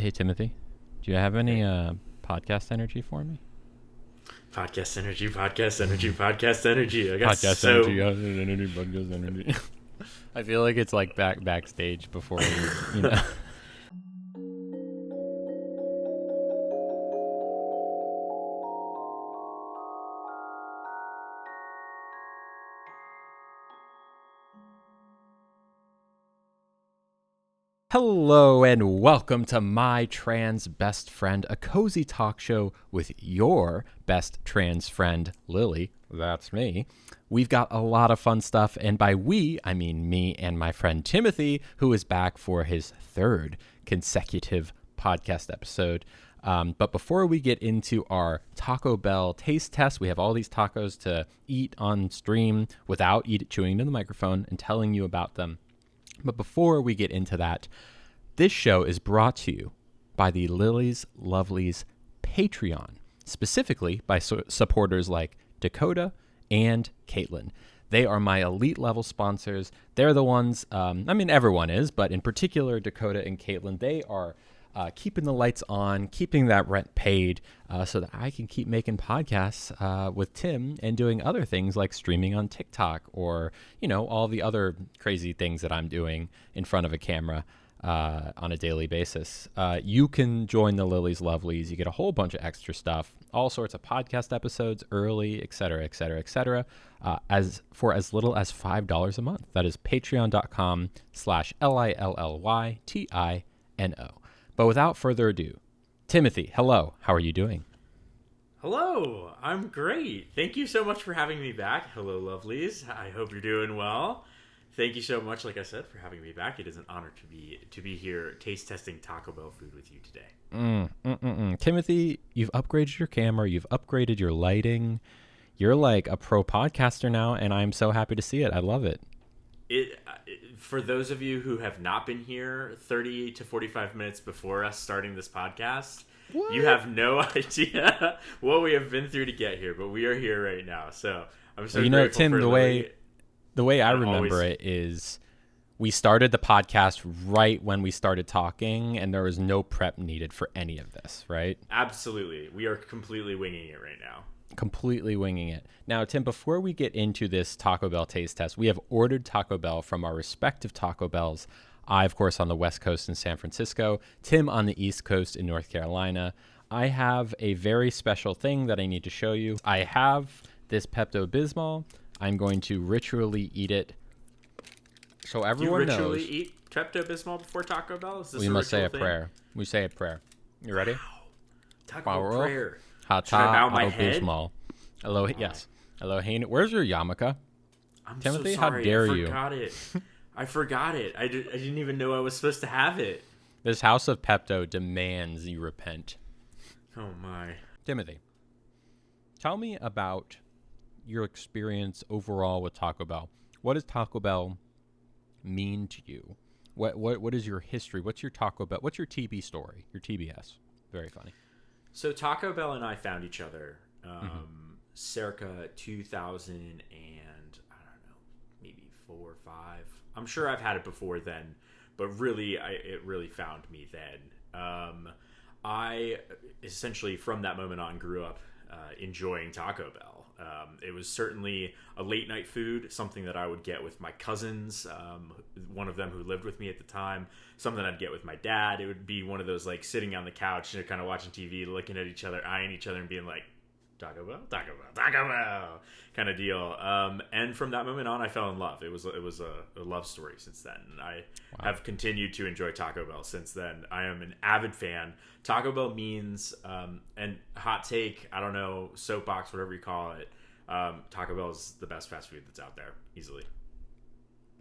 Hey Timothy, do you have any podcast energy for me? Podcast energy, podcast energy, podcast energy. I got Podcast so energy, podcast energy. I feel like it's like backstage before we. Hello and welcome to My Trans Best Friend, a cozy talk show with your best trans friend, Lily. That's me. We've got a lot of fun stuff, and by we, I mean me and my friend Timothy, who is back for his third consecutive podcast episode. But before we get into our Taco Bell taste test, we have all these tacos to eat on stream without chewing into the microphone and telling you about them. But before we get into that, this show is brought to you by the Lily's Lovelies Patreon, specifically by supporters like Dakota and Caitlin. They are my elite level sponsors. They're the ones, everyone is, but in particular, Dakota and Caitlin, they are keeping the lights on, keeping that rent paid so that I can keep making podcasts with Tim and doing other things like streaming on TikTok or, all the other crazy things that I'm doing in front of a camera on a daily basis. You can join the Lily's Lovelies. You get a whole bunch of extra stuff, all sorts of podcast episodes early, et cetera, et cetera, et cetera, for as little as $5 a month. That is patreon.com/LILLYTINO. But without further ado, Timothy, hello. How are you doing? Hello, I'm great. Thank you so much for having me back. Hello, lovelies. I hope you're doing well. Thank you so much, like I said, for having me back. It is an honor to be here taste testing Taco Bell food with you today. Timothy, you've upgraded your camera. You've upgraded your lighting. You're like a pro podcaster now, and I'm so happy to see it. I love it. For those of you who have not been here 30 to 45 minutes before us starting this podcast, What? You have no idea what we have been through to get here, but we are here right now. So I'm so grateful Tim, for Lily. the way I remember it is we started the podcast right when we started talking, and there was no prep needed for any of this, right? Absolutely. We are completely winging it right now. Completely winging it. Now, Tim, before we get into this Taco Bell taste test, we have ordered Taco Bell from our respective Taco Bells. I, of course, on the West Coast in San Francisco, Tim on the East Coast in North Carolina. I have a very special thing that I need to show you. I have this Pepto-Bismol. I'm going to ritually eat it so everyone knows. You ritually eat Pepto-Bismol before Taco Bell? Is this We must say a thing? prayer. We say a prayer. You ready? Wow. Taco Bell prayer. Should I bow my head? Hello, yes. Elohim. Where's your yarmulke? I'm Timothy, so how sorry. dare I you? forgot it. I forgot it. I didn't even know I was supposed to have it. This house of Pepto demands you repent. Oh, my. Timothy, tell me about your experience overall with Taco Bell. What does Taco Bell mean to you? What is your history? What's your Taco Bell? What's your TB story? Your TBS? Very funny. So Taco Bell and I found each other circa 2000 and I don't know, maybe 4 or 5. I'm sure I've had it before then, but really, it really found me then. I essentially, from that moment on, grew up enjoying Taco Bell. It was certainly a late night food, something that I would get with my cousins, one of them who lived with me at the time, something I'd get with my dad. It would be one of those like sitting on the couch, kind of watching TV, looking at each other, eyeing each other, and being like, Taco Bell, Taco Bell, Taco Bell, kind of deal. And from that moment on, I fell in love. It was a love story since then. And I have continued to enjoy Taco Bell since then. I am an avid fan. Taco Bell means, and hot take, I don't know, soapbox, whatever you call it, Taco Bell is the best fast food that's out there, easily.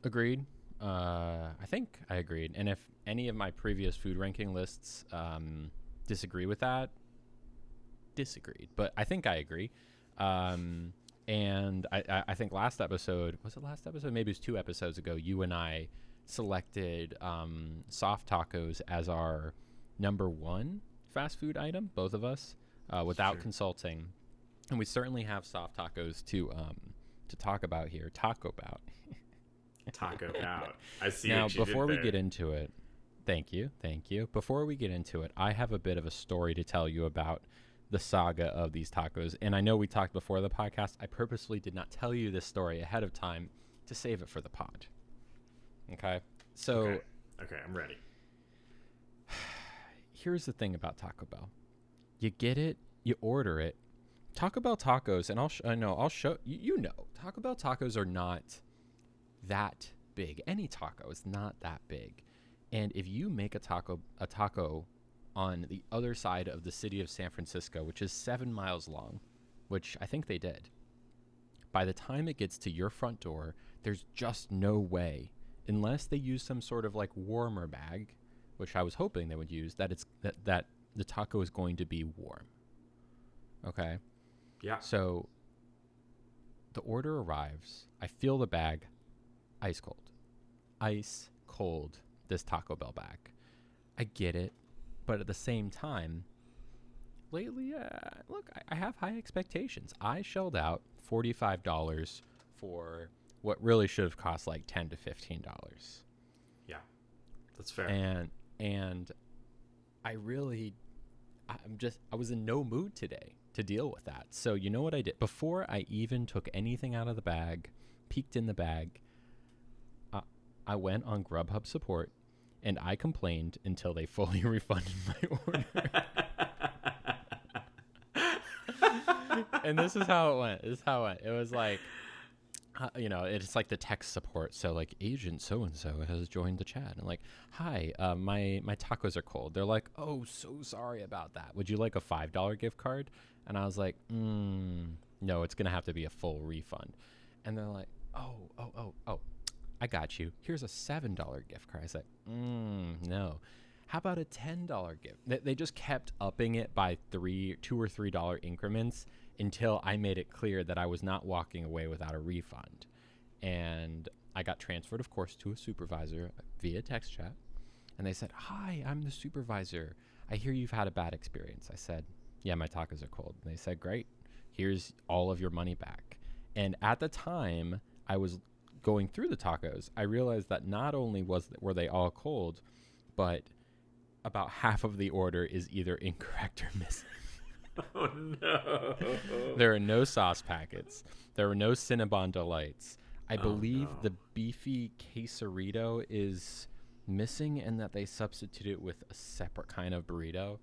Agreed. I think I agreed. And if any of my previous food ranking lists disagree with that, disagreed. But I think I agree. And I think last episode, was it last episode? Maybe it was 2 episodes ago, you and I selected soft tacos as our number 1 fast food item, both of us, without consulting. And we certainly have soft tacos to talk about here. Taco Bout. Taco Bout. I see. Now, before we get into it, Thank you. Thank you. Before we get into it, I have a bit of a story to tell you about the saga of these tacos. And I know we talked before the podcast. I purposely did not tell you this story ahead of time to save it for the pod. Okay? So, Okay, I'm ready. Here's the thing about Taco Bell. You get it, you order it. Taco Bell tacos, and I'll show you know, Taco Bell tacos are not that big. Any taco is not that big. And if you make a taco on the other side of the city of San Francisco, which is 7 miles long, which I think they did, by the time it gets to your front door, there's just no way, unless they use some sort of like warmer bag, which I was hoping they would use, that the taco is going to be warm. Okay? Yeah. So the order arrives. I feel the bag ice cold. Ice cold, this Taco Bell bag. I get it. But at the same time, lately, look, I have high expectations. I shelled out $45 for what really should have cost like $10 to $15. Yeah, that's fair. And I was in no mood today to deal with that. So you know what I did? Before I even took anything out of the bag, peeked in the bag, I went on Grubhub support and I complained until they fully refunded my order. And this is how it went. It was like, it's like the text support. So like agent so-and-so has joined the chat. And like, hi, my tacos are cold. They're like, oh, so sorry about that. Would you like a $5 gift card? And I was like, no, it's going to have to be a full refund. And they're like, oh, I got you. Here's a $7 gift card. I said, no. How about a $10 gift? They just kept upping it by $2 or $3 increments until I made it clear that I was not walking away without a refund. And I got transferred, of course, to a supervisor via text chat. And they said, hi, I'm the supervisor. I hear you've had a bad experience. I said, yeah, my tacos are cold. And they said, great. Here's all of your money back. And at the time I was going through the tacos, I realized that not only were they all cold, but about half of the order is either incorrect or missing. Oh no! There are no sauce packets. There were no Cinnabon Delights. I believe the beefy quesarito is missing, and that they substitute it with a separate kind of burrito.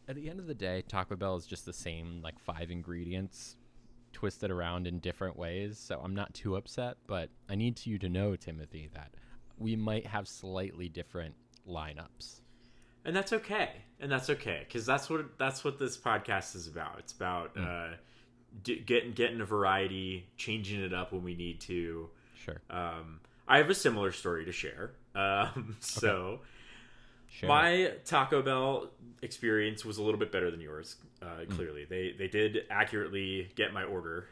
At the end of the day, Taco Bell is just the same, like 5 ingredients twisted around in different ways, so I'm not too upset. But I need you to know, Timothy, that we might have slightly different lineups. And that's okay. Because that's what this podcast is about. It's about getting a variety, changing it up when we need to. Sure. I have a similar story to share. So my Taco Bell experience was a little bit better than yours. Clearly, they did accurately get my order.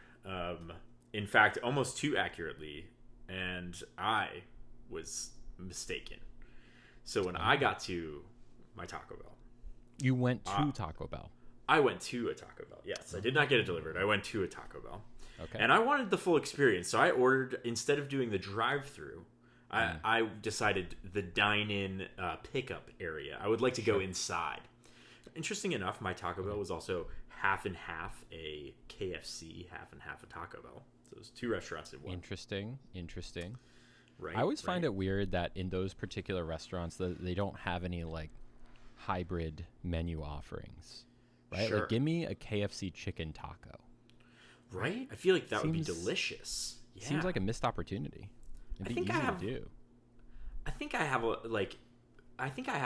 In fact, almost too accurately, and I was mistaken. So when I got to my Taco Bell, you went to Taco Bell. I went to a Taco Bell. Yes, I did not get it delivered. I went to a Taco Bell. Okay. And I wanted the full experience, so I ordered, instead of doing the drive-through, I decided the dine-in pickup area. I would like to go inside. Interesting enough, my Taco Bell was also half and half a KFC, half and half a Taco Bell. So it was 2 restaurants in one. Interesting. Right. I always find it weird that in those particular restaurants that they don't have any like hybrid menu offerings. Right? Sure. Like, give me a KFC chicken taco. Right? I feel like that would be delicious. Yeah. Seems like a missed opportunity. It'd be easy to do. I think I have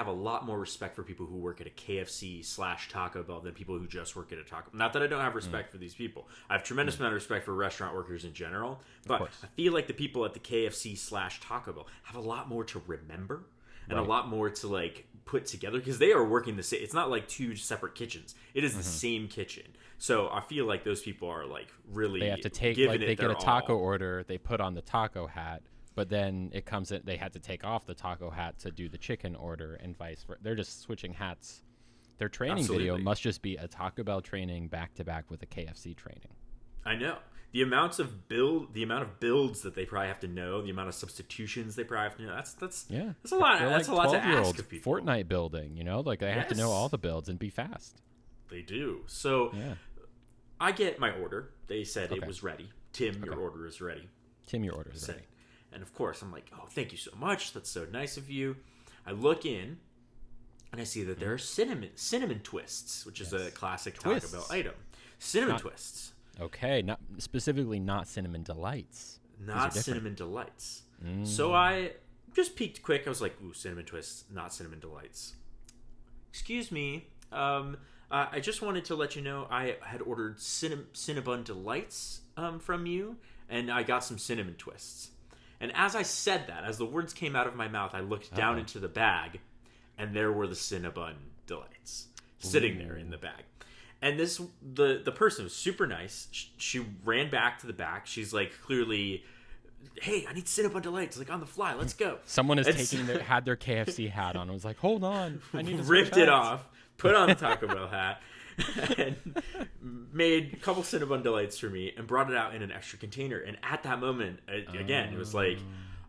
a lot more respect for people who work at a KFC/Taco Bell than people who just work at a Taco Bell. Not that I don't have respect for these people. I have tremendous amount of respect for restaurant workers in general. But I feel like the people at the KFC/Taco Bell have a lot more to remember and a lot more to like put together, because they are working the same. It's not like 2 separate kitchens. It is the same kitchen. So I feel like those people are like really, they have to take, like, they get a taco order, they put on the taco hat, but then it comes in, they had to take off the taco hat to do the chicken order, and vice versa. They're just switching hats. Their training video must just be a Taco Bell training back to back with a KFC training. I know the amount of builds that they probably have to know, the amount of substitutions they probably have to know. That's a lot. They're That's like a lot to 12-year-olds ask of people. Fortnite building, like they have to know Yes. all the builds and be fast. They do. So Yeah. I get my order. They said it Okay. was ready. Tim, your Okay. order is ready. Tim, your order is Said- ready. And of course, I'm like, oh, thank you so much. That's so nice of you. I look in, and I see that there are cinnamon twists, which is a Yes. classic Twists. Taco Bell item. Cinnamon Not- twists, Okay, not specifically not cinnamon delights. These are not different. cinnamon delights. So I just peeked quick. I was like, ooh, cinnamon twists, not cinnamon delights. Excuse me. I just wanted to let you know I had ordered Cinnabon Delights from you, and I got some cinnamon twists. And as I said that, as the words came out of my mouth, I looked down into the bag, and there were the Cinnabon Delights sitting there in the bag. And the person was super nice. She ran back to the back. She's like, clearly, hey, I need Cinnabon Delights, like on the fly. Let's go. Someone is It's- had their KFC hat on and was like, hold on, I need to switch ripped it hats." off, put on the Taco Bell hat, and made a couple Cinnabon Delights for me, and brought it out in an extra container. And at that moment, again, it was like,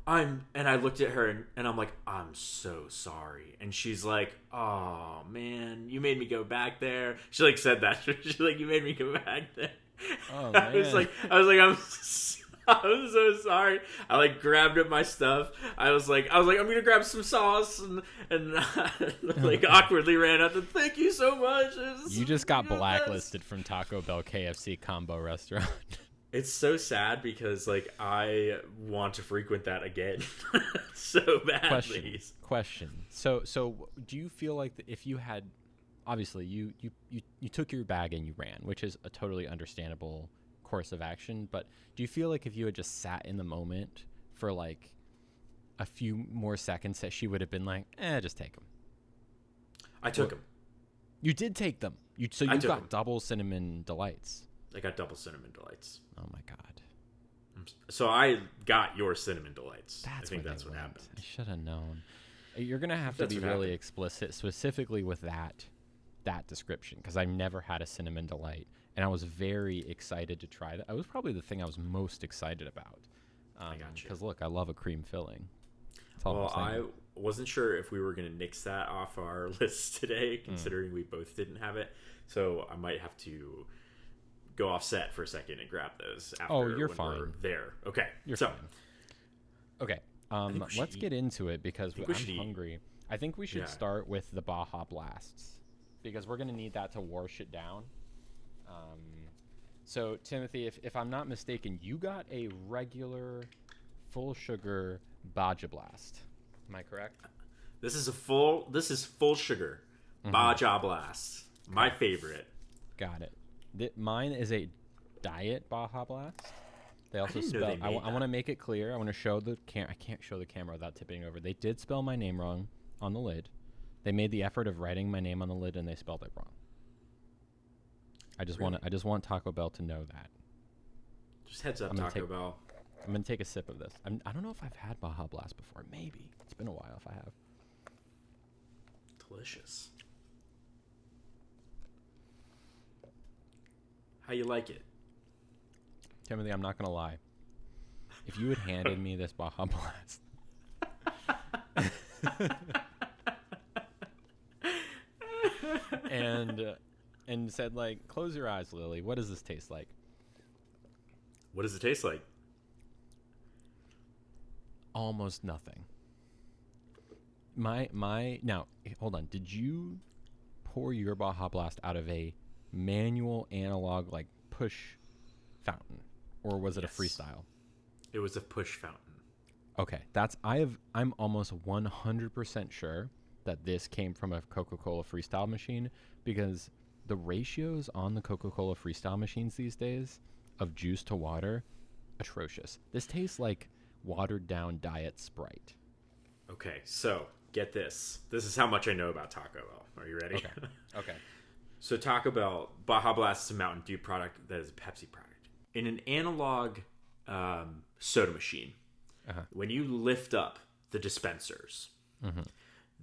and I looked at her and I'm like, I'm so sorry. And she's like, oh man, you made me go back there. She like said that. She's like, you made me go back there. Oh, I was man. like, I'm so sorry. I like grabbed up my stuff. I was like, I'm gonna grab some sauce and like awkwardly ran out. Thank you so much. You just got You're the best." blacklisted from Taco Bell KFC combo restaurant. It's so sad because like I want to frequent that again so badly. Question. So do you feel like if you had, obviously you took your bag and you ran, which is a totally understandable course of action, but do you feel like if you had just sat in the moment for like a few more seconds that she would have been like, just take them? I took them. You did take them. You I took got 'em. double cinnamon delights. I got double cinnamon delights. Oh my god. So I got your cinnamon delights. I That's think where that's they what went. happened. I should have known. You're gonna have to That's be what really happened. explicit, specifically with that description, because I've never had a cinnamon delight, and I was very excited to try that. It was probably the thing I was most excited about. I got you. Because look, I love a cream filling. That's all Well, I'm I saying. wasn't sure if we were going to nix that off our list today, considering we both didn't have it. So I might have to go off set for a second and grab those after Oh, you're when we're fine. there. Okay. You're so, fine. Okay. think we should Let's eat. get into it because think we should I'm eat. hungry. I think we should Yeah. start with the Baja Blasts because we're gonna need that to wash it down. So Timothy, if I'm not mistaken, you got a regular full sugar Baja Blast. Am I correct? This is full sugar. Baja Blast. My favorite. Got it. Mine is a diet Baja Blast. They also didn't know spell. they made I want to that. make it clear. I want to show the I can't show the camera without tipping over. They did spell my name wrong on the lid. They made the effort of writing my name on the lid and they spelled it wrong. I just want Taco Bell to know that. Just heads up, I'm gonna Taco take- Bell. I'm gonna take a sip of this. I don't know if I've had Baja Blast before. Maybe it's been a while if I have. Delicious. How you like it? Timothy, I'm not gonna lie. If you had handed me this Baja Blast, and said like, "Close your eyes, Lily. What does this taste like?" What does it taste like? Almost nothing. Now, hold on. Did you pour your Baja Blast out of a manual analog like push fountain, or was it Yes. a freestyle? It was a push fountain. Okay, I'm almost 100% sure that this came from a Coca-Cola Freestyle machine because the ratios on the Coca-Cola Freestyle machines these days of juice to water, atrocious. This tastes like watered down diet Sprite. Okay, so get this. This is how much I know about Taco Bell. Are you ready? Okay. So Taco Bell, Baja Blast is a Mountain Dew product that is a Pepsi product. In an analog soda machine, when you lift up the dispensers,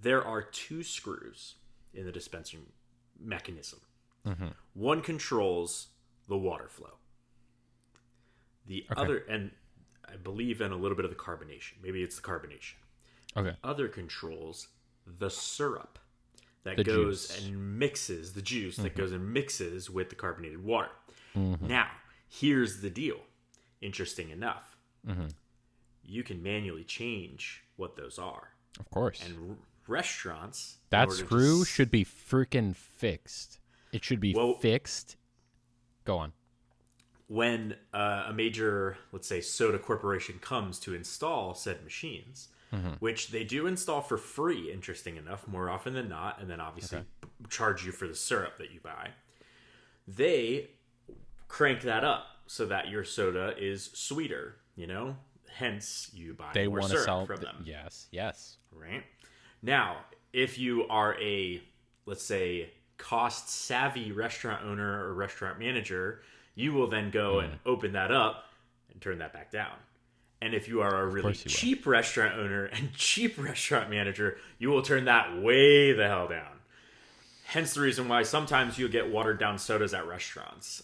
there are two screws in the dispensing mechanism. One controls the water flow. The Okay. other, and I believe in a little bit of the carbonation. Maybe it's the carbonation. Okay. Other controls the syrup that The goes juice. and mixes the juice that goes and mixes with the carbonated water. Mm-hmm. Now, here's the deal. Interesting enough, you can manually change what those are. Of course. And restaurants, in That order to screw should be freaking fixed. It should be Well- fixed. Go on. when a major, let's say, soda corporation comes to install said machines, which they do install for free, interesting enough, more often than not, and then obviously charge you for the syrup that you buy, they crank that up so that your soda is sweeter, hence you buy They more want to syrup sell. from them. Yes. Right? Now, if you are a, let's say, cost savvy restaurant owner or restaurant manager, you will then go and open that up and turn that back down. And if you are a really course you will. cheap restaurant owner and cheap restaurant manager, you will turn that way the hell down. Hence the reason why sometimes you'll get watered down sodas at restaurants.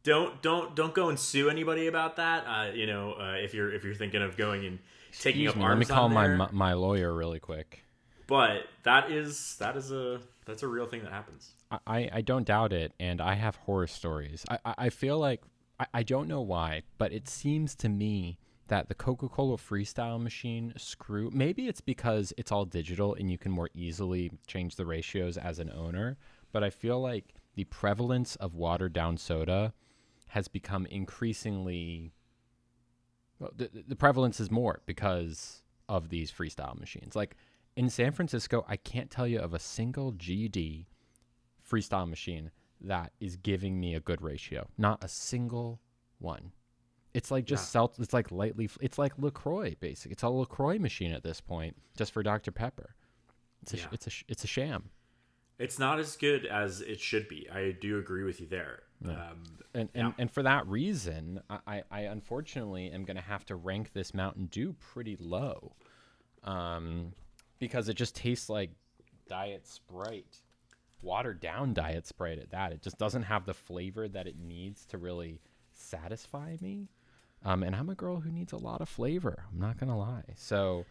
Don't go and sue anybody about that. If you're thinking of going and taking Excuse up me, arms let me call on there. my lawyer really quick. But that's a real thing that happens. I don't doubt it, and I have horror stories. I feel like I don't know why, but it seems to me that the Coca-Cola Freestyle machine screw, maybe it's because it's all digital and you can more easily change the ratios as an owner, but I feel like the prevalence of watered down soda has become increasingly, well, the prevalence is more because of these freestyle machines. Like in San Francisco, I can't tell you of a single GD freestyle machine that is giving me a good ratio. Not a single one. It's like just it's like it's like LaCroix basically. It's a LaCroix machine at this point, just for Dr. Pepper. It's a sham. It's not as good as it should be. I do agree with you there. And for that reason, I unfortunately am going to have to rank this Mountain Dew pretty low, because it just tastes like Diet Sprite, watered down Diet Sprite at that. It just doesn't have the flavor that it needs to really satisfy me. And I'm a girl who needs a lot of flavor. I'm not going to lie. So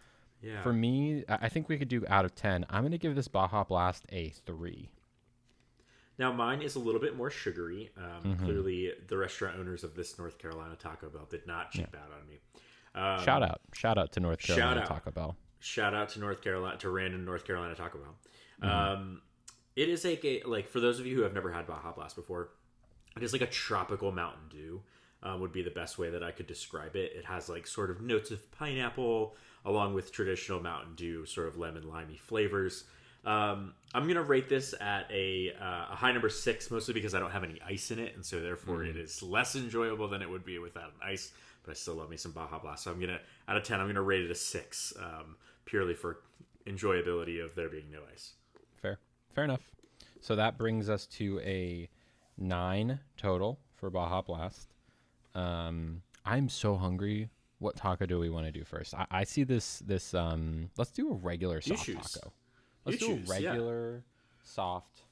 for me, I think we could do out of 10. I'm going to give this Baja Blast a 3. Now mine is a little bit more sugary. Clearly, the restaurant owners of this North Carolina Taco Bell did not cheap out on me. Shout out to North Carolina Taco Bell. Shout out to random North Carolina Taco Bell. It is like for those of you who have never had Baja Blast before, it is like a tropical Mountain Dew. Would be the best way that I could describe it. It has like sort of notes of pineapple along with traditional Mountain Dew sort of lemon limey flavors. I'm gonna rate this at a high number 6, mostly because I don't have any ice in it, and so therefore it is less enjoyable than it would be without an ice. But I still love me some Baja Blast, so I'm gonna out of 10 I'm gonna rate it a 6, purely for enjoyability of there being no ice. Fair enough. So that brings us to a 9 total for Baja Blast. I'm so hungry. What taco do we want to do first? I see this. Let's do a regular soft taco. Let's do a regular soft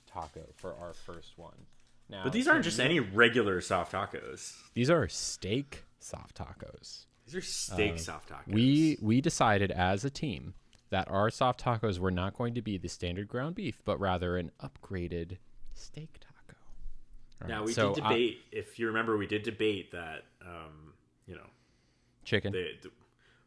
taco for our first one. Now, But these aren't just any regular soft tacos. These are steak soft tacos. These are steak soft tacos. We decided as a team that our soft tacos were not going to be the standard ground beef, but rather an upgraded steak taco. All Now right, we so did debate. If you remember, we did debate that. Chicken.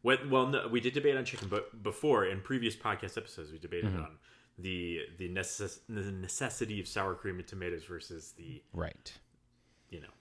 No, we did debate on chicken, but before in previous podcast episodes, we debated on the necessity of sour cream and tomatoes versus the right.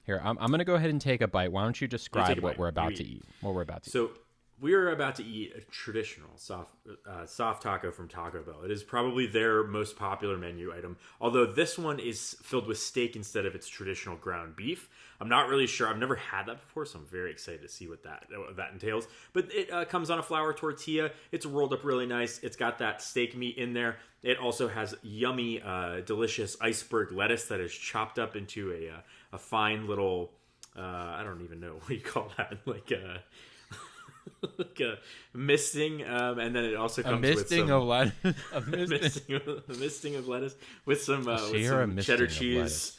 Here, I'm going to go ahead and take a bite. Why don't you describe what bite. we're about to eat? What we're about to eat. So we are about to eat a traditional soft taco from Taco Bell. It is probably their most popular menu item, although this one is filled with steak instead of its traditional ground beef. I'm not really sure. I've never had that before, so I'm very excited to see what that entails. But it comes on a flour tortilla. It's rolled up really nice. It's got that steak meat in there. It also has yummy, delicious iceberg lettuce that is chopped up into a fine little, I don't even know, what do you call that? Like a misting, and then it also comes with some of lettuce. a misting of lettuce with some cheddar cheese.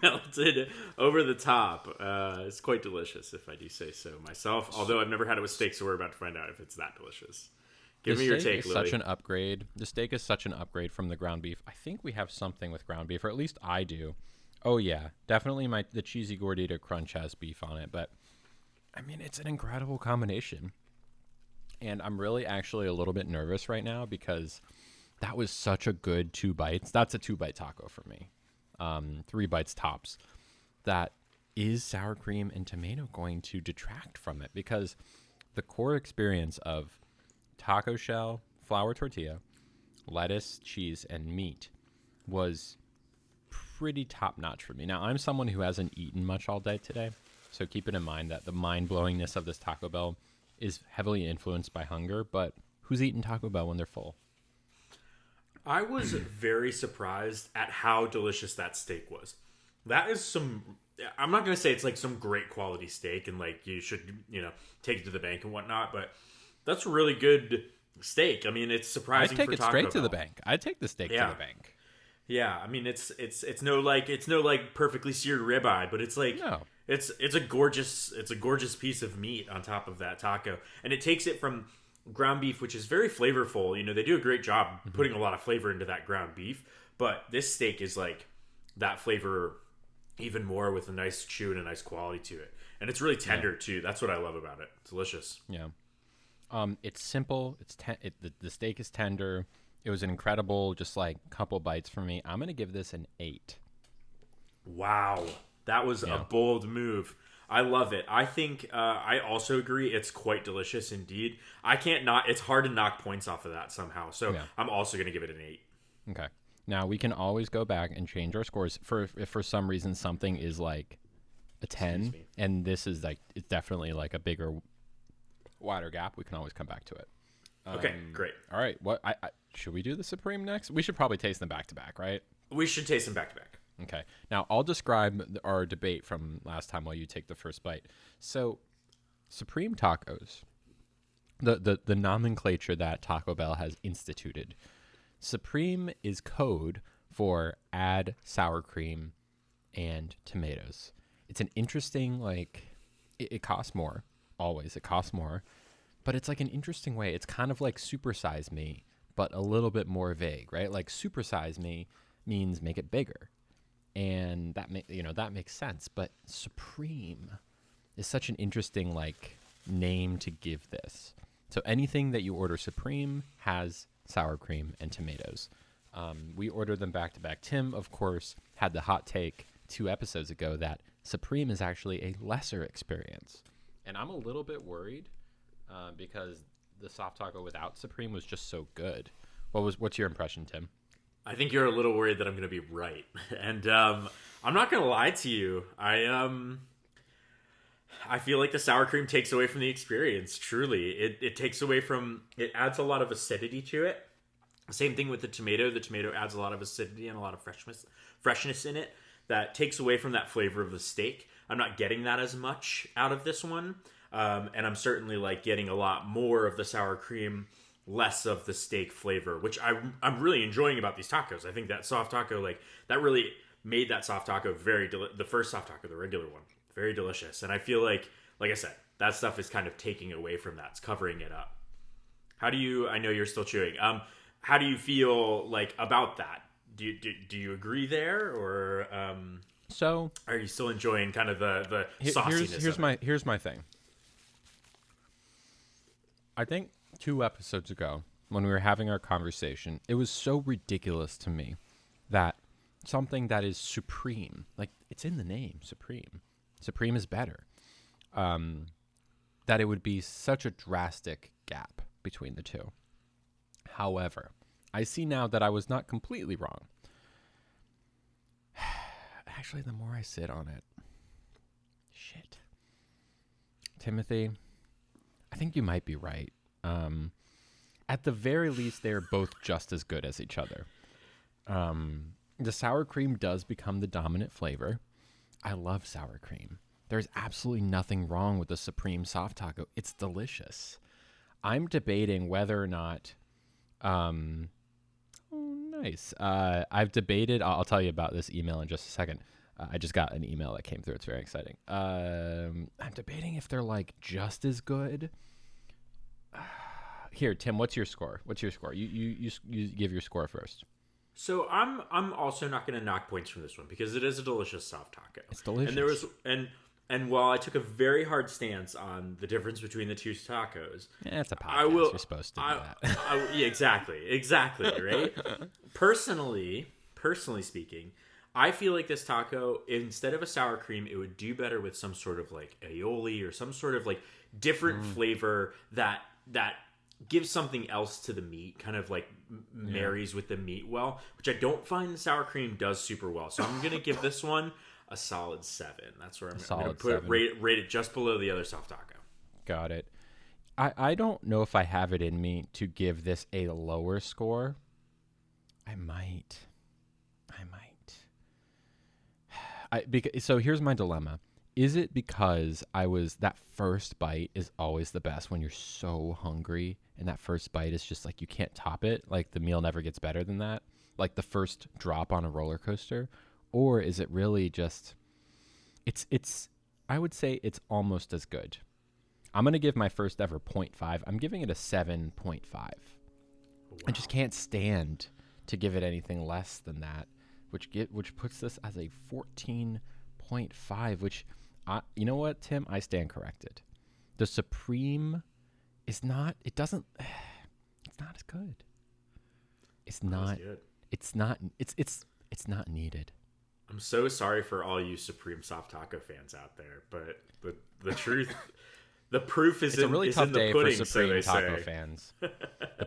melted over the top. It's quite delicious, if I do say so myself. Although I've never had it with steak, so we're about to find out if it's that delicious. Give me your take, is Lily. such an upgrade. The steak is such an upgrade from the ground beef. I think we have something with ground beef, or at least I do. Oh yeah, definitely the cheesy gordita crunch has beef on it, but I mean it's an incredible combination. And I'm really actually a little bit nervous right now because that was such a good 2 bites. That's a 2-bite taco for me. 3 bites tops. That is sour cream and tomato going to detract from it because the core experience of taco shell, flour tortilla, lettuce, cheese, and meat was pretty top notch for me. Now, I'm someone who hasn't eaten much all day today, so keep it in mind that the mind blowingness of this Taco Bell is heavily influenced by hunger, but who's eating Taco Bell when they're full? I was very surprised at how delicious that steak was. That is some. I'm not going to say it's like some great quality steak and like you should, take it to the bank and whatnot, but that's really good steak. I mean, it's surprising. I'd take for it Taco straight to the Bell. bank. I'd take the steak to the bank. Yeah, I mean it's no like perfectly seared ribeye, but it's like No. it's a gorgeous piece of meat on top of that taco, and it takes it from ground beef, which is very flavorful. They do a great job putting a lot of flavor into that ground beef, but this steak is like that flavor even more with a nice chew and a nice quality to it, and it's really tender too. That's what I love about it. It's delicious. Yeah. It's simple. The steak is tender. It was an incredible, just like couple bites for me. I'm gonna give this an 8. Wow, that was a bold move. I love it. I think I also agree. It's quite delicious indeed. I can't not. It's hard to knock points off of that somehow. So I'm also gonna give it an 8. Okay. Now we can always go back and change our scores if for some reason something is like a 10, and this is like it's definitely like a bigger, wider gap. We can always come back to it. Okay, great. All right. What I should we do the Supreme next? We should probably taste them back to back, right? We should taste them back to back. Okay. Now I'll describe our debate from last time while you take the first bite. So, Supreme tacos, the nomenclature that Taco Bell has instituted. Supreme is code for add sour cream and tomatoes. It's an interesting it costs more. Always it costs more. But it's like an interesting way. It's kind of like supersize me, but a little bit more vague, right? Like supersize me means make it bigger. And that makes sense, but Supreme is such an interesting name to give this. So anything that you order Supreme has sour cream and tomatoes. We ordered them back to back. Tim, of course, had the hot take 2 episodes ago that Supreme is actually a lesser experience. And I'm a little bit worried because the soft taco without Supreme was just so good. What's your impression, Tim? I think you're a little worried that I'm going to be right, and I'm not going to lie to you. I feel like the sour cream takes away from the experience. Truly, it takes away from. It adds a lot of acidity to it. Same thing with the tomato. The tomato adds a lot of acidity and a lot of freshness in it that takes away from that flavor of the steak. I'm not getting that as much out of this one, and I'm certainly getting a lot more of the sour cream, less of the steak flavor, which I'm really enjoying about these tacos. I think that soft taco, that really made that soft taco the first soft taco, the regular one, very delicious. And I feel like I said, that stuff is kind of taking away from that. It's covering it up. I know you're still chewing. How do you feel about that? Do you agree there, or so are you still enjoying kind of the sauciness? Here's my thing. I think 2 episodes ago, when we were having our conversation, it was so ridiculous to me that something that is supreme, it's in the name, supreme is better, that it would be such a drastic gap between the two. However, I see now that I was not completely wrong. Actually, the more I sit on it, Timothy, I think you might be right. At the very least, they are both just as good as each other. The sour cream does become the dominant flavor. I love sour cream. There's absolutely nothing wrong with the Supreme soft taco. It's delicious. I'm debating whether or not... nice. I've debated... I'll tell you about this email in just a second. I just got an email that came through. It's very exciting. I'm debating if they're like just as good. Here, Tim, what's your score? You give your score first. So I'm also not going to knock points from this one because it is a delicious soft taco. It's delicious. And there was and while I took a very hard stance on the difference between the two tacos, it's a podcast. You're supposed to do that. Yeah, exactly, right? Personally speaking, I feel like this taco, instead of a sour cream, it would do better with some sort of like aioli or some sort of like different flavor that gives something else to the meat, kind of like marries with the meat well, which I don't find the sour cream does super well. So I'm going to give this one a solid 7. That's where I'm going to rate it just below the other soft taco. Got it. I don't know if I have it in me to give this a lower score. I might. So here's my dilemma. Is it because that first bite is always the best when you're so hungry, and that first bite is just like you can't top it, like the meal never gets better than that, like the first drop on a roller coaster? Or is it really just it's I would say it's almost as good. I'm going to give my first ever 0.5. I'm giving it a 7.5. Wow. I just can't stand to give it anything less than that, which puts this as a 14.5, which you know what, Tim? I stand corrected. The Supreme is not. It's not as good. It's not. It's not. It's not needed. I'm so sorry for all you Supreme soft taco fans out there, but the truth, the proof is it's a really tough day pudding, for Supreme taco fans. The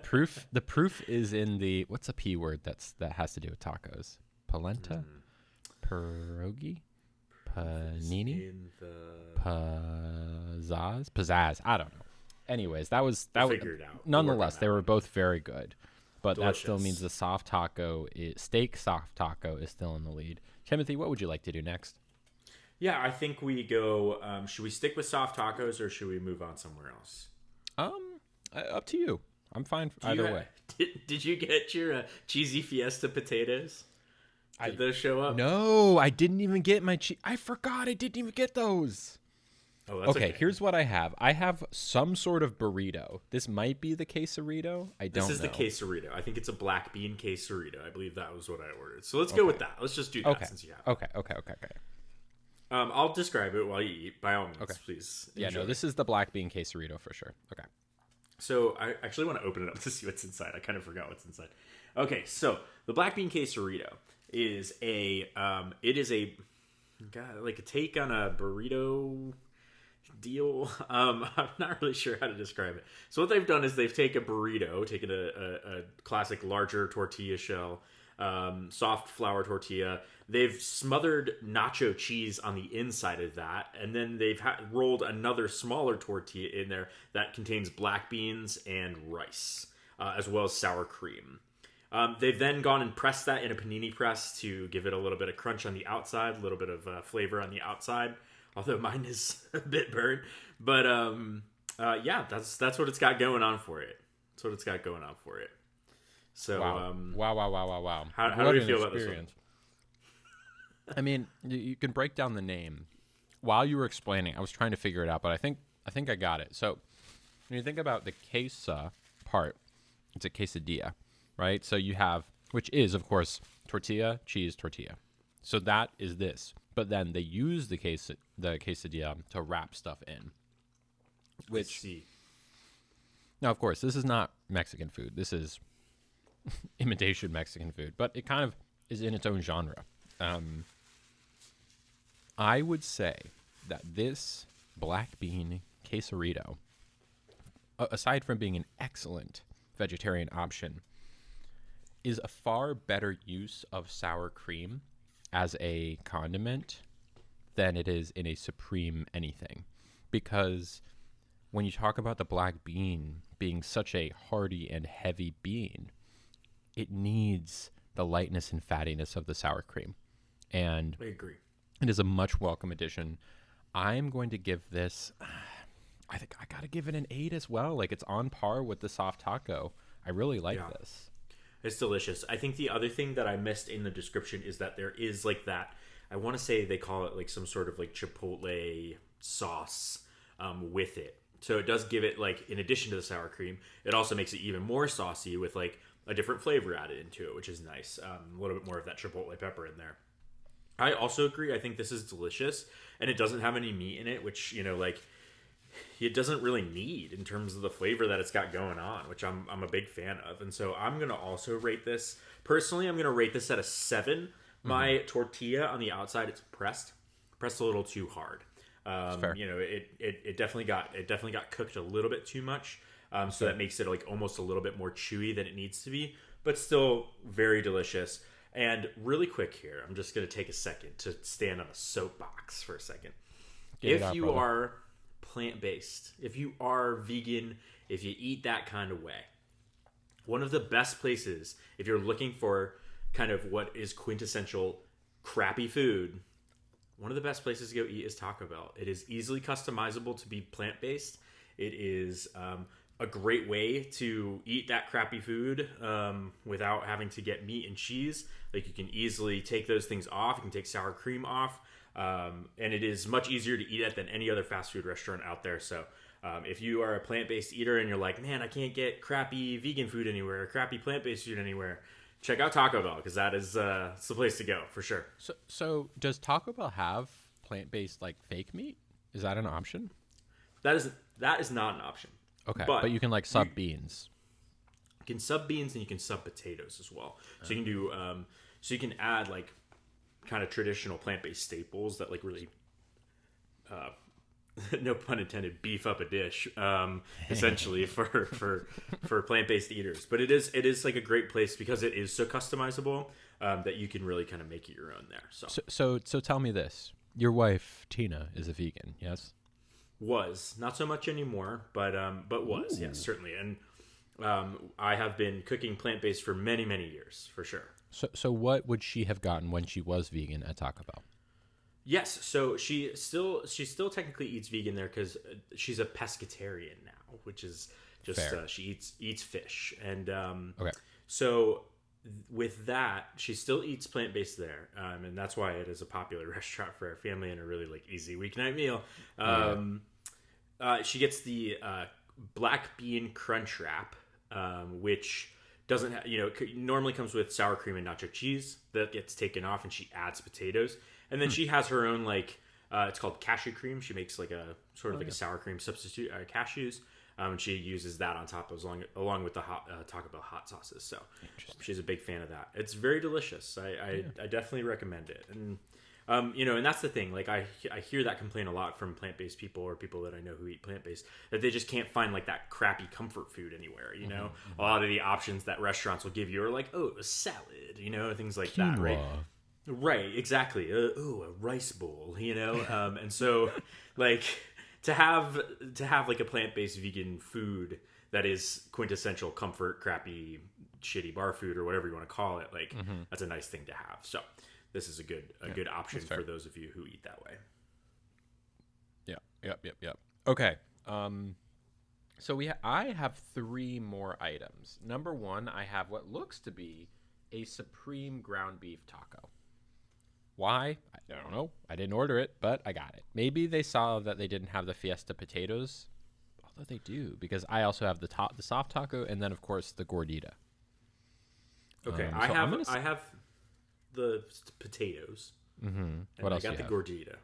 proof is in the what's a P word that has to do with tacos? Polenta, pierogi. Panini, pizzazz. I don't know. Anyways, that was figured out. Nonetheless, they were both very good, but delicious. That still means the steak soft taco is still in the lead. Timothy, what would you like to do next? Yeah, I think we go. Should we stick with soft tacos or should we move on somewhere else? Up to you. I'm fine either way. Did you get your cheesy fiesta potatoes? Did those show up? No, I didn't even get my I forgot I didn't even get those. Oh, that's okay. Here's what I have. I have some sort of burrito. This might be the quesarito. I don't know. This is the quesarito. I think it's a black bean quesarito. I believe that was what I ordered. So let's go with that. Let's just do that since you have it. Okay. I'll describe it while you eat. By all means, please. Yeah, no, this is the black bean quesarito for sure. Okay. So I actually want to open it up to see what's inside. I kind of forgot what's inside. Okay, so the black bean quesarito is like a take on a burrito deal. I'm not really sure how to describe it. So what they've done is they've taken a classic larger tortilla shell, soft flour tortilla. They've smothered nacho cheese on the inside of that, and then they've rolled another smaller tortilla in there that contains black beans and rice, as well as sour cream. They've then gone and pressed that in a panini press to give it a little bit of crunch on the outside, a little bit of flavor on the outside. Although mine is a bit burnt, but yeah, that's what it's got going on for it. That's what it's got going on for it. So wow. How do you feel about this one? I mean, you can break down the name. While you were explaining, I was trying to figure it out, but I think I got it. So when you think about the queso part, it's a quesadilla, right? So you have, which is of course tortilla, cheese, tortilla. So that is this. But then they use the quesadilla to wrap stuff in. Which, now of course, this is not Mexican food. This is imitation Mexican food, but it kind of is in its own genre. I would say that this black bean quesarito, aside from being an excellent vegetarian option, is a far better use of sour cream as a condiment than it is in a Supreme anything. Because when you talk about the black bean being such a hearty and heavy bean, it needs the lightness and fattiness of the sour cream. And I agree. It is a much welcome addition. I'm going to give this, I think I got to give it an 8 as well. Like, it's on par with the soft taco. I really like this. It's delicious. I think the other thing that I missed in the description is that there is like that I want to say they call it like some sort of like chipotle sauce with it. So it does give it like, in addition to the sour cream, it also makes it even more saucy with like a different flavor added into it, which is nice. A little bit more of that chipotle pepper in there. I also agree. I think this is delicious, and it doesn't have any meat in it, which, you know, like, it doesn't really need in terms of the flavor that it's got going on, which I'm a big fan of. And so I'm going to also rate this. Personally, I'm going to rate this at a 7. My tortilla on the outside, it's pressed a little too hard. You know, it definitely got cooked a little bit too much. So that makes it like almost a little bit more chewy than it needs to be, but still very delicious. And really quick here, I'm just going to take a second to stand on a soapbox for a second. If you are plant-based, if you are vegan, if you eat that kind of way, one of the best places, if you're looking for kind of what is quintessential crappy food, one of the best places to go eat is Taco Bell. It is easily customizable to be plant-based. It is a great way to eat that crappy food without having to get meat and cheese. Like, you can easily take those things off. You can take sour cream off. And it is much easier to eat at than any other fast food restaurant out there. So if you are a plant-based eater and you're like, man, I can't get crappy vegan food anywhere, or crappy plant-based food anywhere, check out Taco Bell, because that is it's the place to go for sure. So does Taco Bell have plant-based like fake meat? Is that an option? That is not an option. Okay, but you can like sub beans. You can sub beans and you can sub potatoes as well. So you can do so you can add like kind of traditional plant-based staples that like really no pun intended, beef up a dish essentially for plant-based eaters. But it is like a great place because it is so customizable that you can really kind of make it your own there. So tell me this. Your wife Tina is a vegan, yes? Was not so much anymore, but was. Yes, certainly. And I have been cooking plant-based for many years for sure. So what would she have gotten when she was vegan at Taco Bell? Yes, so she still technically eats vegan there because she's a pescatarian now, which is just she eats fish, and okay. So with that, she still eats plant-based there, and that's why it is a popular restaurant for our family and a really like easy weeknight meal. She gets the black bean crunch wrap, which doesn't normally comes with sour cream and nacho cheese. That gets taken off, and she adds potatoes. And then she has her own like it's called cashew cream. She makes like a sort of a sour cream substitute, cashews. And she uses that on top along with the Taco Bell hot sauces. So she's a big fan of that. It's very delicious. I definitely recommend it. And and that's the thing. Like I hear that complaint a lot from plant-based people or people that I know who eat plant-based, that they just can't find like that crappy comfort food anywhere. You know, a lot of the options that restaurants will give you are like, oh, a salad, things like that, right? Right, exactly. A rice bowl, and so like to have like a plant-based vegan food that is quintessential comfort, crappy, shitty bar food or whatever you want to call it, like that's a nice thing to have. So this is a good option for those of you who eat that way. Yeah. Yep. Okay. So I have 3 more items. Number 1, I have what looks to be a supreme ground beef taco. Why? I don't know. I didn't order it, but I got it. Maybe they saw that they didn't have the Fiesta potatoes, although they do, because I also have the soft taco, and then of course the gordita. Okay, I have the potatoes. Mm-hmm. What else? I got the gordita.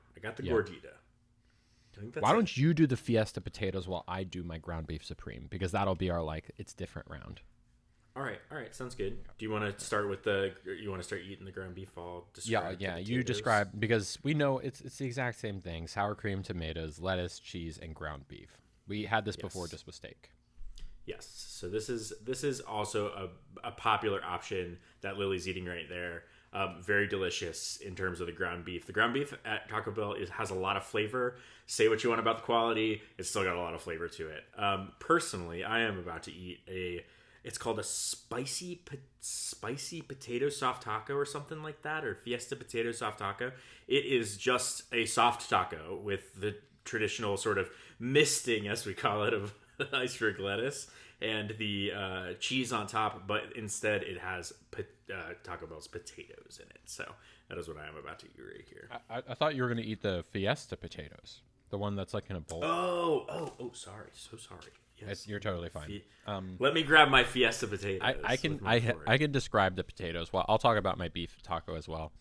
Why don't you do the Fiesta potatoes while I do my ground beef supreme? Because that'll be our it's different round. All right, sounds good. Do you want to start with you want to start eating the ground beef? I'll describe. Yeah. You describe, because we know it's the exact same thing: sour cream, tomatoes, lettuce, cheese, and ground beef. We had this before just with steak. Yes. So this is also a popular option that Lily's eating right there. Very delicious in terms of the ground beef. The ground beef at Taco Bell has a lot of flavor. Say what you want about the quality, it's still got a lot of flavor to it. Personally, I am about to eat it's called a spicy potato soft taco or something like that, or Fiesta potato soft taco. It is just a soft taco with the traditional sort of misting, as we call it, of iceberg lettuce and the cheese on top, but instead it has Taco Bell's potatoes in it. So that is what I am about to eat right here. I thought you were going to eat the Fiesta potatoes, the one that's like in a bowl. Oh, sorry. So sorry. Yes. You're totally fine. Let me grab my Fiesta potatoes. I can describe the potatoes. Well, I'll talk about my beef taco as well.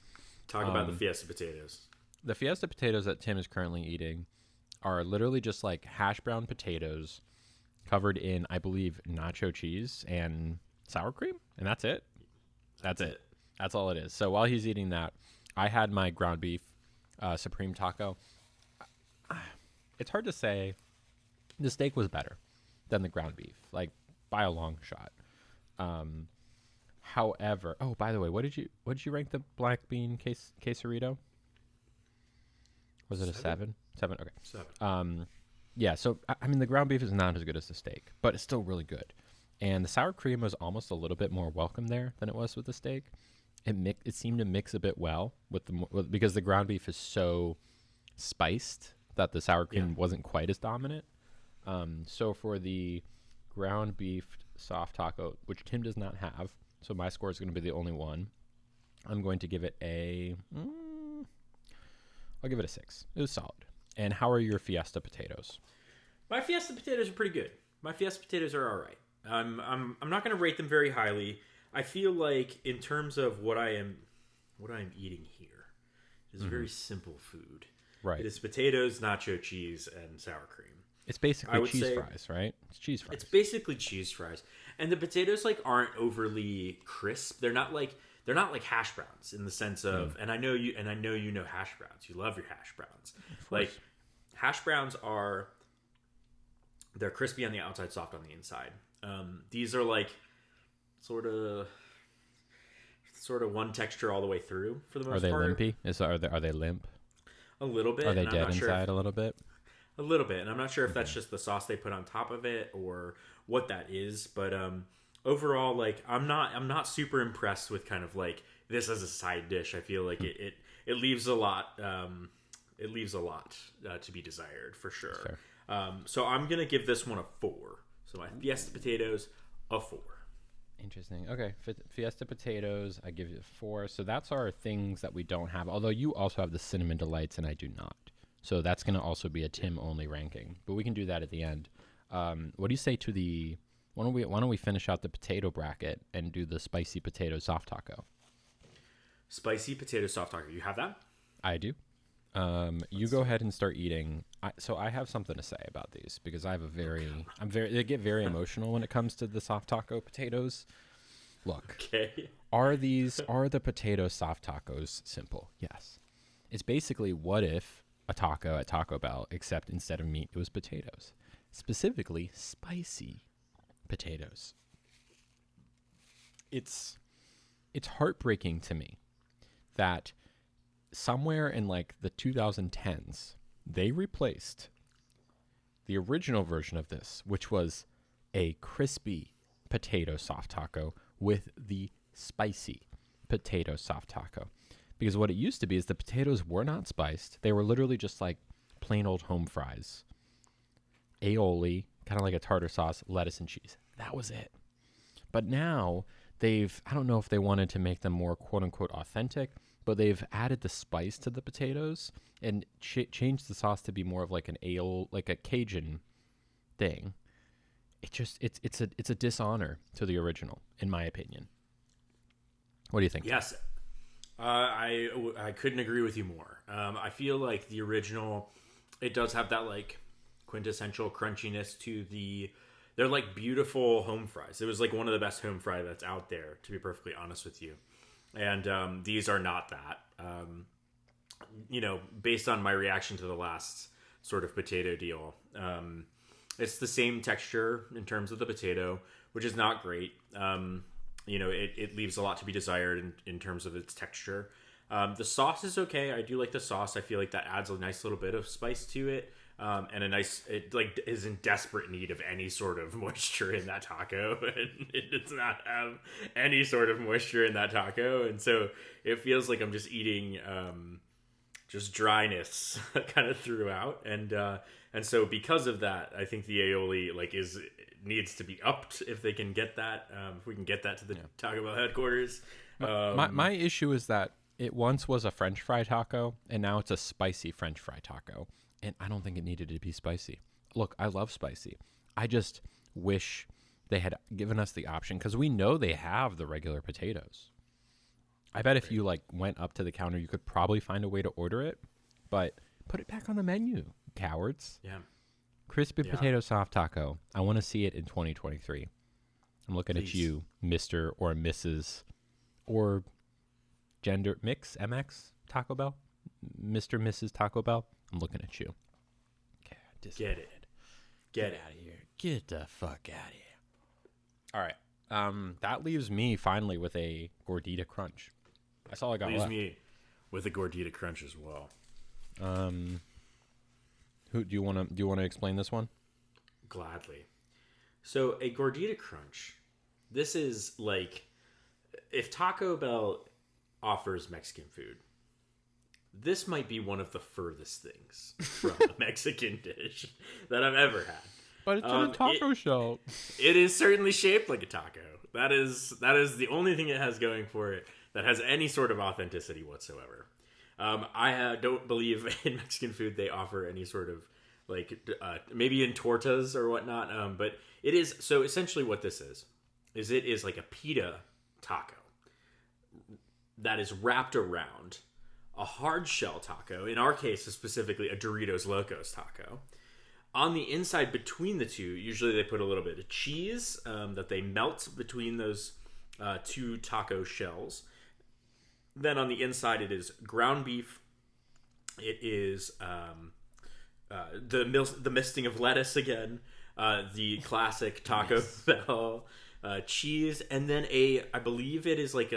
Talk about the Fiesta potatoes. The Fiesta potatoes that Tim is currently eating are literally just like hash brown potatoes covered in, I believe, nacho cheese and sour cream, and that's it. That's it. That's all it is. So while he's eating that, I had my ground beef supreme taco. It's hard to say. The steak was better than the ground beef, like by a long shot. However, oh, by the way, what did you rank the black bean quesarito? Was it a 7? 7. Okay. 7. Yeah. So I mean, the ground beef is not as good as the steak, but it's still really good. And the sour cream was almost a little bit more welcome there than it was with the steak. It seemed to mix a bit well because the ground beef is so spiced that the sour cream wasn't quite as dominant. So for the ground beef soft taco, which Tim does not have, so my score is going to be the only one, I'm going to give it I'll give it a 6. It was solid. And how are your Fiesta potatoes? My Fiesta potatoes are pretty good. My Fiesta potatoes are all right. I'm not going to rate them very highly. I feel like in terms of what I'm eating here, it is very simple food. Right. It is potatoes, nacho cheese, and sour cream. It's basically cheese fries, right? It's cheese fries. It's basically cheese fries, and the potatoes like aren't overly crisp. They're not like hash browns in the sense of, and I know you know hash browns. You love your hash browns. Like hash browns they're crispy on the outside, soft on the inside. These are like sort of one texture all the way through for the most part. Are they limpy? Are they limp? A little bit. Are they dead inside a little bit? A little bit, and I'm not sure if that's just the sauce they put on top of it or what that is. But overall, like I'm not super impressed with kind of like this as a side dish. I feel like it leaves a lot. It leaves a lot to be desired for sure. So I'm gonna give this one a 4. So my Fiesta potatoes, a 4. Interesting. Okay, Fiesta potatoes, I give you a 4. So that's our things that we don't have. Although you also have the cinnamon delights, and I do not. So that's going to also be a Tim only ranking, but we can do that at the end. What do you say to the? Why don't we finish out the potato bracket and do the spicy potato soft taco? Spicy potato soft taco. You have that? I do. You go ahead and start eating. So I have something to say about these because they get very emotional when it comes to the soft taco potatoes. Look, okay. Are the potato soft tacos simple? Yes. It's basically what if a taco at Taco Bell, except instead of meat, it was potatoes. Specifically, spicy potatoes. It's heartbreaking to me that somewhere in like the 2010s, they replaced the original version of this, which was a crispy potato soft taco, with the spicy potato soft taco. Because what it used to be is the potatoes were not spiced. They were literally just like plain old home fries. Aioli, kind of like a tartar sauce, lettuce and cheese. That was it. But now I don't know if they wanted to make them more quote unquote authentic, but they've added the spice to the potatoes and changed the sauce to be more of like an like a Cajun thing. It's a dishonor to the original, in my opinion. What do you think? Yes. I couldn't agree with you more. I feel like the original, it does have that like quintessential crunchiness to they're like beautiful home fries. It was like one of the best home fry that's out there, to be perfectly honest with you. And these are not that. Based on my reaction to the last sort of potato deal, it's the same texture in terms of the potato, which is not great. It leaves a lot to be desired in terms of its texture. The sauce is okay. I do like the sauce. I feel like that adds a nice little bit of spice to it. And it like is in desperate need of any sort of moisture in that taco. And it does not have any sort of moisture in that taco. And so it feels like I'm just eating just dryness kind of throughout. And so because of that, I think the aioli like is needs to be upped if they can get that. If we can get that to the Taco Bell headquarters. My issue is that it once was a French fry taco, and now it's a spicy French fry taco. And I don't think it needed to be spicy. Look, I love spicy. I just wish they had given us the option, because we know they have the regular potatoes. I bet if you like went up to the counter, you could probably find a way to order it, but put it back on the menu, cowards. Yeah. Crispy potato soft taco. I want to see it in 2023. I'm looking at you, Mr. or Mrs. or gender mix, MX Taco Bell, Mr. Mrs. Taco Bell. I'm looking at you. Get it. Get out of here. Get the fuck out of here. All right. That leaves me finally with a Gordita Crunch. That's all I got Leaves left. me with a Gordita Crunch as well. Who do you want to explain this one? Gladly. So a Gordita Crunch. This is like if Taco Bell offers Mexican food, this might be one of the furthest things from a Mexican dish that I've ever had. But it's in a taco shell. It is certainly shaped like a taco. That is the only thing it has going for it that has any sort of authenticity whatsoever. I don't believe in Mexican food they offer any sort of like maybe in tortas or whatnot. But it is so essentially what this is it is like a pita taco that is wrapped around a hard shell taco. In our case, is specifically a Doritos Locos taco. On the inside between the two, usually they put a little bit of cheese that they melt between those two taco shells. Then on the inside, it is ground beef. It is the misting of lettuce again, the classic Taco Bell cheese, and then I believe it is like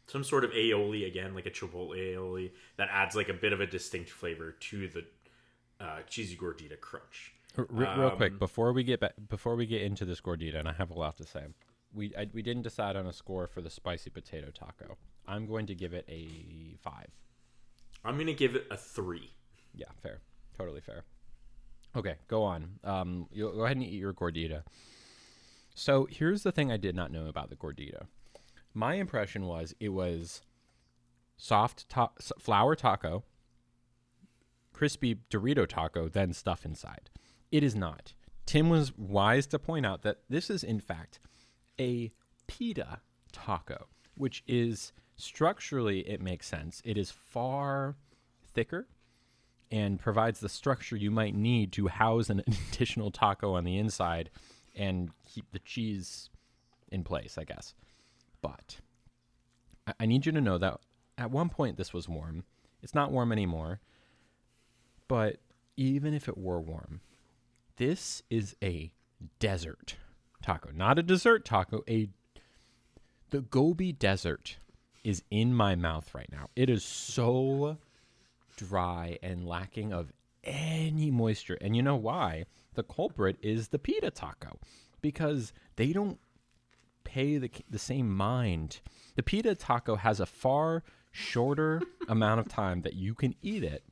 some sort of aioli again, like a chipotle aioli that adds like a bit of a distinct flavor to the cheesy Gordita Crunch. Real quick before we get into this Gordita, and I have a lot to say. We didn't decide on a score for the spicy potato taco. I'm going to give it a 5. I'm going to give it a 3. Yeah, fair. Totally fair. Okay, go on. You go ahead and eat your Gordita. So here's the thing I did not know about the Gordita. My impression was it was soft flour taco, crispy Dorito taco, then stuff inside. It is not. Tim was wise to point out that this is, in fact, a pita taco, which is structurally, it makes sense. It is far thicker and provides the structure you might need to house an additional taco on the inside and keep the cheese in place, I guess. But I need you to know that at one point this was warm. It's not warm anymore. But even if it were warm, this is a desert taco, not a dessert taco. The Gobi Desert is in my mouth right now. It is so dry and lacking of any moisture. And you know why? The culprit is the pita taco, because they don't pay the same mind. The pita taco has a far shorter amount of time that you can eat it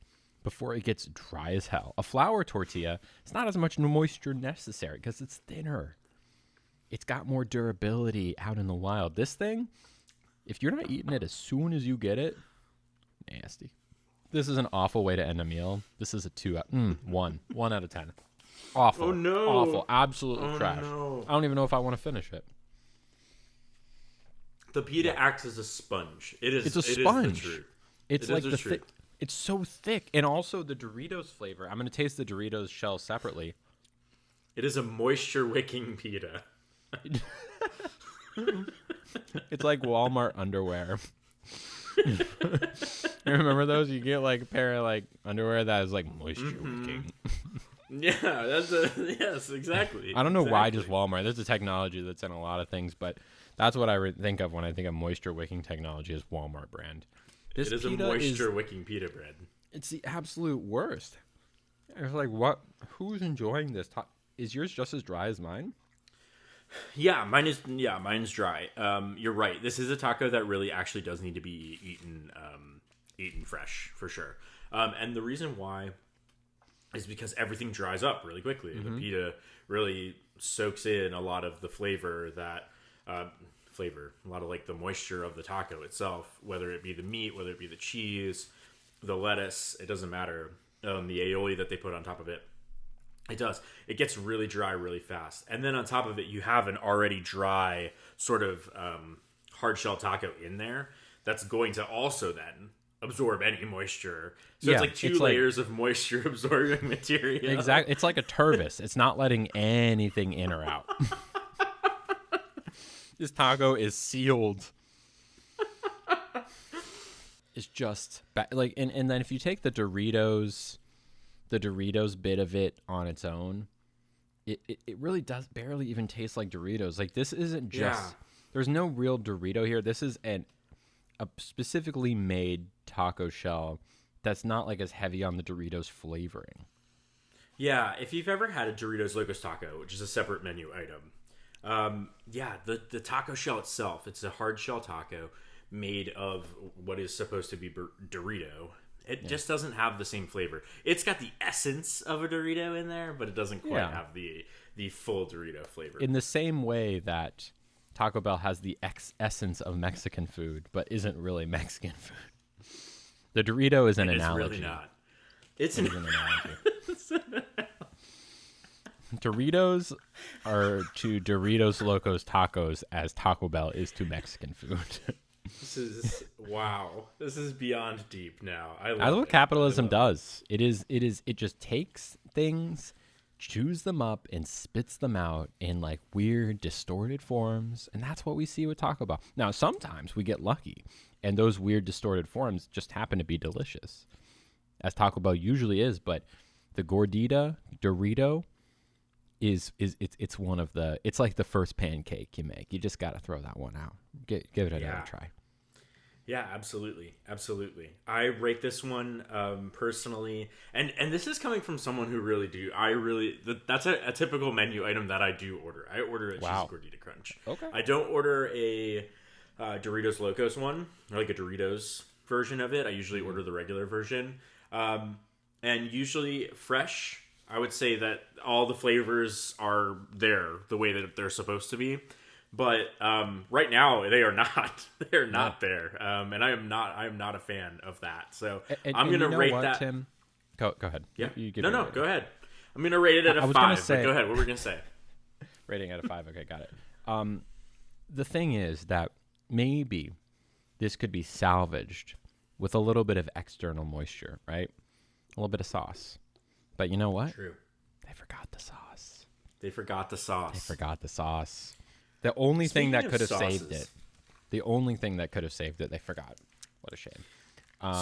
before it gets dry as hell. A flour tortilla, it's not as much moisture necessary because it's thinner. It's got more durability out in the wild. This thing, if you're not eating it as soon as you get it, nasty. This is an awful way to end a meal. This is a 1 out of 10. Awful. Oh no. Awful. Absolute trash. No. I don't even know if I want to finish it. The pita acts as a sponge. It's a sponge. It is the truth. It's like the truth. It's so thick, and also the Doritos flavor. I'm going to taste the Doritos shell separately. It is a moisture wicking pita. It's like Walmart underwear. You remember those? You get like a pair of like underwear that is like moisture wicking. Yeah, yes, exactly. I don't know why just Walmart. There's a technology that's in a lot of things, but that's what I think of when I think of moisture wicking technology is Walmart brand. This it is a moisture wicking pita bread. It's the absolute worst. It's like, what? Who's enjoying this? Is yours just as dry as mine? Yeah, mine's dry. You're right. This is a taco that really actually does need to be eaten fresh for sure. And the reason why is because everything dries up really quickly. The pita really soaks in a lot of the flavor a lot of like the moisture of the taco itself, whether it be the meat, whether it be the cheese, the lettuce, it doesn't matter. The aioli that they put on top of it. It does. It gets really dry really fast. And then on top of it, you have an already dry sort of hard shell taco in there that's going to also then absorb any moisture. So it's like two layers of moisture absorbing material. Exactly. It's like a turvis. It's not letting anything in or out. This taco is sealed. It's just like, and then if you take the Doritos bit of it on its own, it really does barely even taste like Doritos. Like, this isn't just there's no real Dorito here. This is a specifically made taco shell that's not like as heavy on the Doritos flavoring. Yeah, if you've ever had a Doritos Locos Taco, which is a separate menu item, the taco shell itself, it's a hard shell taco made of what is supposed to be Dorito. It just doesn't have the same flavor. It's got the essence of a Dorito in there, but it doesn't quite have the full Dorito flavor. In the same way that Taco Bell has the essence of Mexican food, but isn't really Mexican food. The Dorito is an analogy. It's really not. It's an analogy. Doritos are to Doritos Locos Tacos as Taco Bell is to Mexican food. This is wow. This is beyond deep now. I love what capitalism does. It just takes things, chews them up, and spits them out in like weird, distorted forms, and that's what we see with Taco Bell. Now, sometimes we get lucky, and those weird, distorted forms just happen to be delicious, as Taco Bell usually is. But the Gordita Dorito it's one of the, it's like the first pancake you make. You just got to throw that one out. Give it another try. Yeah, absolutely. I rate this one personally, and this is coming from someone who that's a typical menu item that I do order. I order a cheesy Gordita Crunch. Okay. I don't order a Doritos Locos one, or like a Doritos version of it. I usually order the regular version, and usually fresh. I would say that all the flavors are there the way that they're supposed to be. But right now they are not. They're not there, and I am not a fan of that. So I'm going to rate that. Tim? Go ahead. Yeah. You go ahead. I'm going to rate it at a 5. Go ahead. What were we going to say? Rating out of 5. Okay, got it. The thing is that maybe this could be salvaged with a little bit of external moisture, right? A little bit of sauce. But you know what? True. They forgot the sauce. They forgot the sauce. The only thing that could have saved it. The only thing that could have saved it, they forgot. What a shame.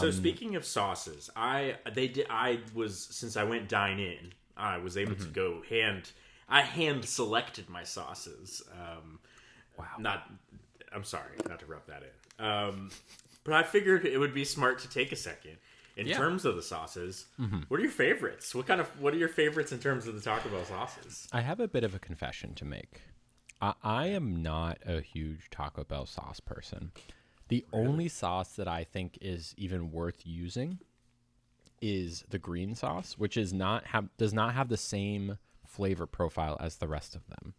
So speaking of sauces, since I went dine in, I was able to go hand selected my sauces. Wow. I'm sorry, not to rub that in. But I figured it would be smart to take a second. In terms of the sauces, what are your favorites? What are your favorites in terms of the Taco Bell sauces? I have a bit of a confession to make. I am not a huge Taco Bell sauce person. The only sauce that I think is even worth using is the green sauce, which does not have the same flavor profile as the rest of them.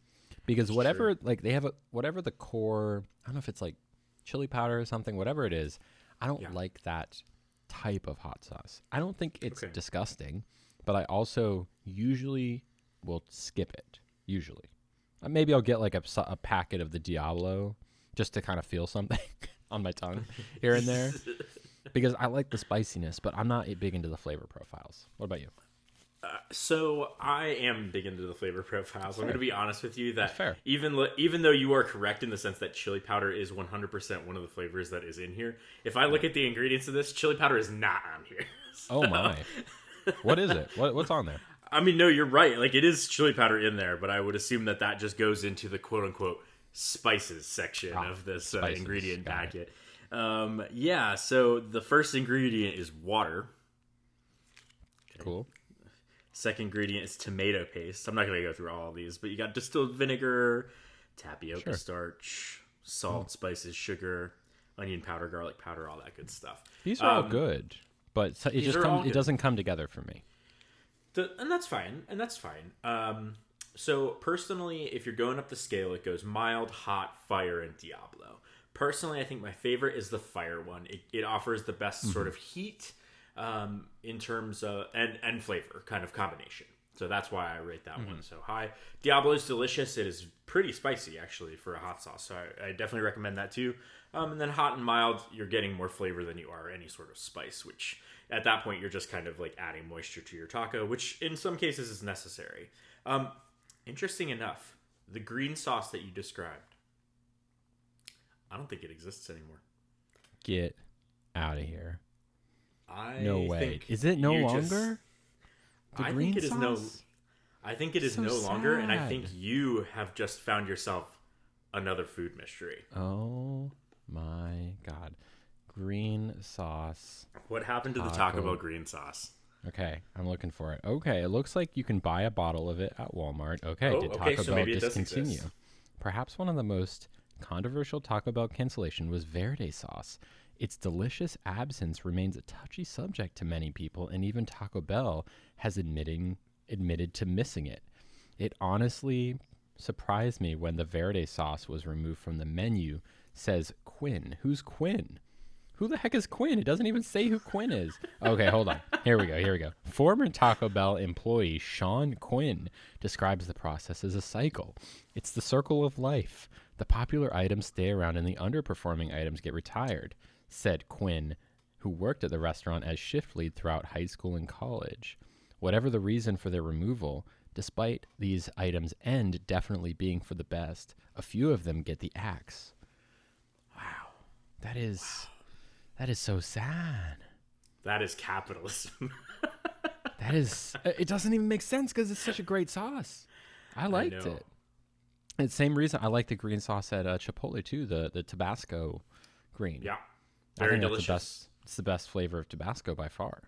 Because whatever they have whatever the core, I don't know if it's like chili powder or something, whatever it is, I don't like that type of hot sauce. I don't think it's disgusting, but I also usually will skip it. Usually. Maybe I'll get like a packet of the Diablo just to kind of feel something on my tongue here and there, because I like the spiciness, but I'm not big into the flavor profiles. What about you? So I am big into the flavor profiles. I'm going to be honest with you that fair. Even though you are correct in the sense that chili powder is 100% one of the flavors that is in here, if I look at the ingredients of this, chili powder is not on here. So. Oh my. What is it? What's on there? I mean, no, you're right. Like, it is chili powder in there, but I would assume that just goes into the quote-unquote spices section of this ingredient packet. So the first ingredient is water. Okay. Cool. Second ingredient is tomato paste. I'm not going to go through all of these, but you got distilled vinegar, tapioca starch, salt, spices, sugar, onion powder, garlic powder, all that good stuff. These are all good, but it doesn't come together for me. And that's fine. So personally, if you're going up the scale, it goes mild, hot, fire, and Diablo. Personally, I think my favorite is the fire one. It offers the best sort of heat in terms of and flavor kind of combination. So that's why I rate that one so high. Diablo is delicious. It is pretty spicy actually for a hot sauce. So I definitely recommend that too. And then hot and mild, you're getting more flavor than you are any sort of spice, which at that point you're just kind of like adding moisture to your taco, which in some cases is necessary. Interesting enough, the green sauce that you described, I don't think it exists anymore. Get out of here. No way. Is it no longer? The green sauce? I think it is no longer, and I think you have just found yourself another food mystery. Oh my God. Green sauce. What happened to the Taco Bell green sauce? Okay, I'm looking for it. Okay, it looks like you can buy a bottle of it at Walmart. Okay, did Taco Bell discontinue? Perhaps one of the most controversial Taco Bell cancellation was Verde sauce. Its delicious absence remains a touchy subject to many people, and even Taco Bell has admitted to missing it. It honestly surprised me when the Verde sauce was removed from the menu, says Quinn. Who's Quinn? Who the heck is Quinn? It doesn't even say who Quinn is. Okay, hold on. Here we go. Former Taco Bell employee Sean Quinn describes the process as a cycle. It's the circle of life. The popular items stay around and the underperforming items get retired, said Quinn, who worked at the restaurant as shift lead throughout high school and college. Whatever the reason for their removal, despite these items' end definitely being for the best, a few of them get the axe. Wow. That is so sad. That is capitalism. That is, it doesn't even make sense because it's such a great sauce. I liked it. And same reason I like the green sauce at Chipotle too, the Tabasco green. Yeah. Very I think delicious. It's the best flavor of Tabasco by far.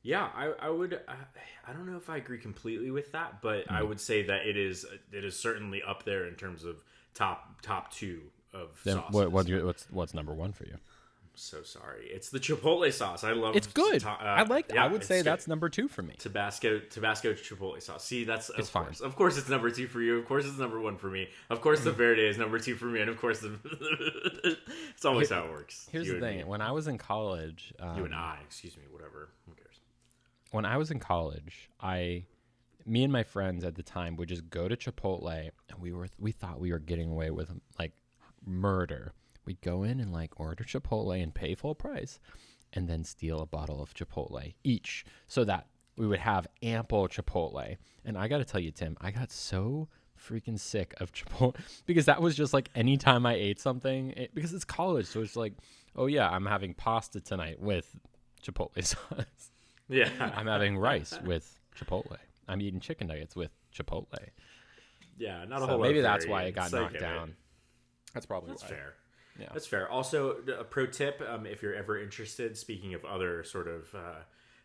Yeah, I would. I don't know if I agree completely with that, but I would say that it is certainly up there in terms of top two of sauces. What's number one for you? I'm so sorry. It's the Chipotle sauce. I love. It's good. I like. Yeah, I would say good. That's number two for me. Tabasco Chipotle sauce. See, that's it's fine. Of course, it's number two for you. Of course, it's number one for me. Of course, the Verde is number two for me, and of course, it's always how it works. Here's the thing: when I was in college, you and I, excuse me, whatever. Who cares? When I was in college, me and my friends at the time would just go to Chipotle, and we thought we were getting away with like murder. We'd go in and like order Chipotle and pay full price, and then steal a bottle of Chipotle each, so that we would have ample Chipotle. And I got to tell you, Tim, I got so freaking sick of Chipotle because that was just like anytime I ate something, because it's college, so it's like, oh yeah, I'm having pasta tonight with Chipotle sauce. Yeah. I'm having rice with Chipotle. I'm eating chicken nuggets with Chipotle. Yeah, not a whole lot. Maybe that's why it got knocked down. That's probably that's why. Fair. Yeah. That's fair. Also, a pro tip, if you're ever interested, speaking of other sort of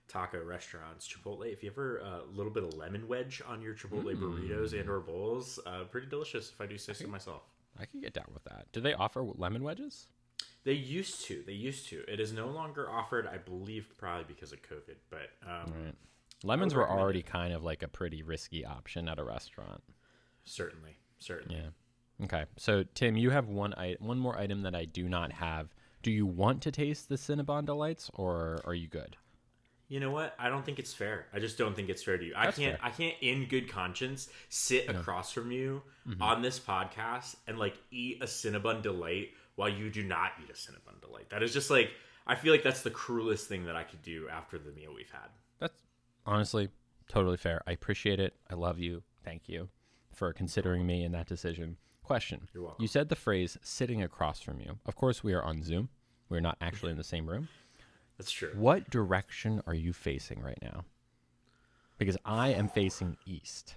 taco restaurants, Chipotle, if you ever a little bit of lemon wedge on your Chipotle burritos and or bowls, pretty delicious if I do say so myself. I could get down with that. Do they offer lemon wedges? They used to. It is no longer offered, I believe, probably because of COVID. But right. Lemons were already kind of like a pretty risky option at a restaurant. Certainly. Yeah. Okay. So, Tim, you have one more item that I do not have. Do you want to taste the Cinnabon Delights, or are you good? You know what? I don't think it's fair. I just don't think it's fair to you. I can't, in good conscience, sit across from you on this podcast and like eat a Cinnabon Delight while you do not eat a Cinnabon Delight. That is just like, I feel like that's the cruelest thing that I could do after the meal we've had. That's honestly totally fair. I appreciate it. I love you. Thank you for considering me in that decision. Question. You're welcome. You said the phrase sitting across from you. Of course, we are on Zoom. We're not actually in the same room. That's true. What direction are you facing right now? Because I am facing east.